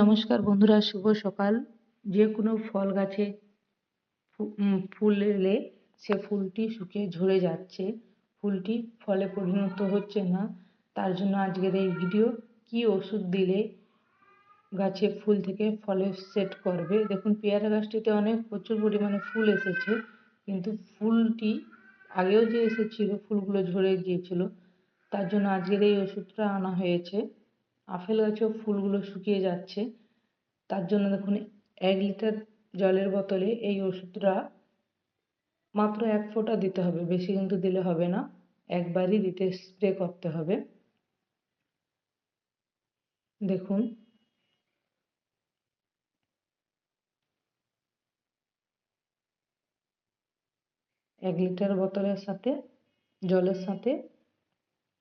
নমস্কার বন্ধুরা, শুভ সকাল। যে কোনো ফল গাছে ফুল এলে সে ফুলটি শুকিয়ে ঝরে যাচ্ছে, ফুলটি ফলে পরিণত হচ্ছে না। তার জন্য আজকের এই ভিডিও, কি ওষুধ দিলে গাছে ফুল থেকে ফলে সেট করবে। দেখুন, পেয়ারা গাছটিতে প্রচুর পরিমাণে ফুল এসেছে, কিন্তু ফুলটি আগেও যে এসেছিল ফুলগুলো ঝরে গিয়েছিল। তার জন্য আজকের এই ওষুধটা আনা হয়েছে। আপেল গাছেও ফুলগুলো শুকিয়ে যাচ্ছে, তার জন্য দেখুন 1 লিটার জলের বোতলে এই ওষুধটা মাত্র 1 ফোঁটা দিতে হবে, বেশি কিন্তু দিলে হবে না, একবারই দিতে স্প্রে করতে হবে। দেখুন, এক লিটার বোতলের সাথে জলের সাথে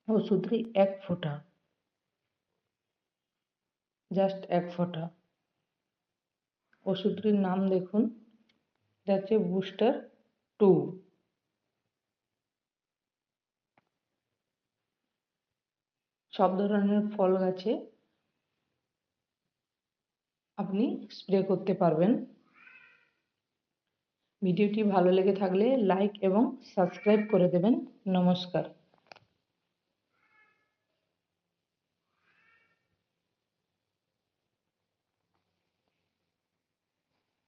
ওষুধটি 1 ফোঁটা, জাস্ট 1 ফোঁটা। ওষুধটির নাম দেখুন, এটা হচ্ছে বুস্টার 2। সব ধরনের ফল গাছে আপনি স্প্রে করতে পারবেন। ভিডিওটি ভালো লেগে থাকলে লাইক এবং সাবস্ক্রাইব করে দেবেন। নমস্কার।